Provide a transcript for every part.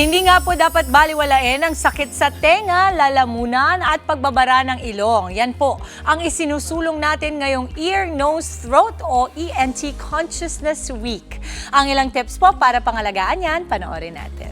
Hindi nga po dapat baliwalain ang sakit sa tenga, lalamunan at pagbabara ng ilong. Yan po ang isinusulong natin ngayong Ear, Nose, Throat o ENT Consciousness Week. Ang ilang tips po para pangalagaan yan, panoorin natin.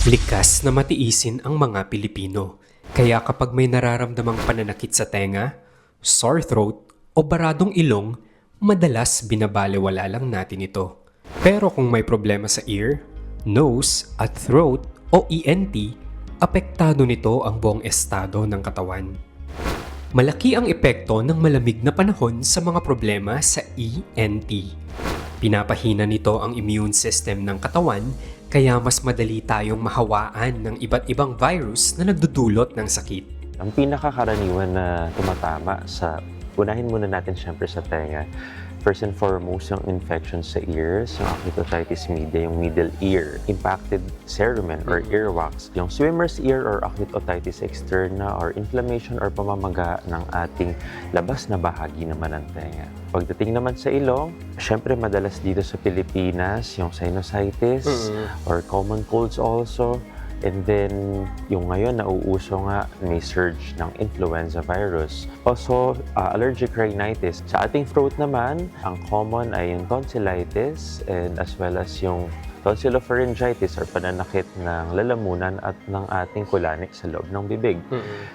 Likas na matiisin ang mga Pilipino. Kaya kapag may nararamdamang pananakit sa tenga, sore throat o baradong ilong, madalas binabaliwala lang natin ito. Pero kung may problema sa ear, nose at throat o ENT, apektado nito ang buong estado ng katawan. Malaki ang epekto ng malamig na panahon sa mga problema sa ENT. Pinapahina nito ang immune system ng katawan kaya mas madali tayong mahawaan ng iba't ibang virus na nagdudulot ng sakit. Ang pinakakaraniwan na tumatama unahin muna natin syempre sa tenga. First and foremost, yung infection sa ears, yung acute otitis media, yung middle ear, impacted cerumen or earwax, yung swimmer's ear or acute otitis externa or inflammation or pamamaga ng ating labas na bahagi naman ng tenga. Pagdating naman sa ilong, syempre madalas dito sa Pilipinas, yung sinusitis or common colds also. And then, yung ngayon, nauuso nga, may surge ng influenza virus. Also, allergic rhinitis. Sa ating throat naman, ang common ay yung tonsillitis and as well as yung tonsillopharyngitis or pananakit ng lalamunan at ng ating kulani sa loob ng bibig.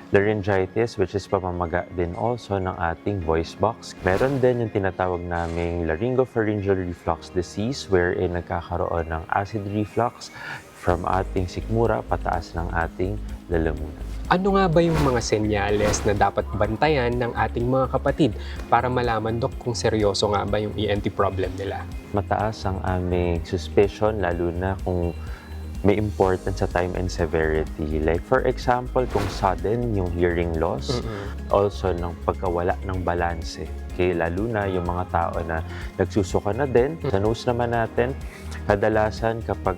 Laryngitis, which is pamamaga din also ng ating voice box. Meron din yung tinatawag naming laryngopharyngeal reflux disease wherein nagkakaroon ng acid reflux from ating sikmura pataas ng ating lalamunan. Ano nga ba yung mga senyales na dapat bantayan ng ating mga kapatid para malaman, Dok, kung seryoso nga ba yung ENT problem nila? Mataas ang aming suspicion, lalo na kung may importance sa time and severity. Like for example, kung sudden yung hearing loss, also ng pagkawala ng balanse. Okay, lalo na yung mga tao na nagsusuka na din. Sa nose naman natin, kadalasan kapag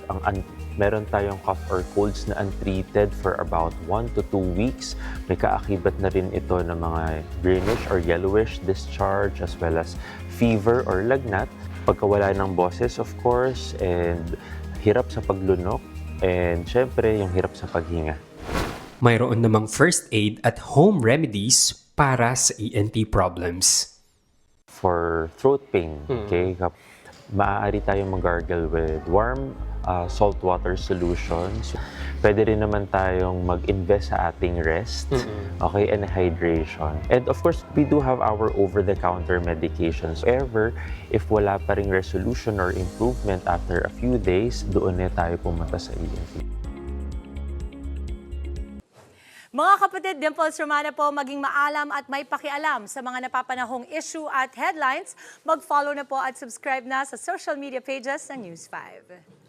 meron tayong cough or colds na untreated for about 1 to 2 weeks, may kaakibat na rin ito ng mga greenish or yellowish discharge as well as fever or lagnat. Pagkawala ng boses, of course, and hirap sa paglunok, and syempre yung hirap sa paghinga. Mayroon namang first aid at home remedies para sa ENT problems. For throat pain, okay, maaari tayong mag-gargle with warm salt water solutions. Pwede rin naman tayong mag-invest sa ating rest, okay, and hydration. And of course, we do have our over-the-counter medications. However, if wala pa ring resolution or improvement after a few days, doon na tayo pumunta sa ENT. Mga kapatid, Dimples Romana po, maging maalam at may pakialam sa mga napapanahong issue at headlines. Mag-follow na po at subscribe na sa social media pages ng News 5.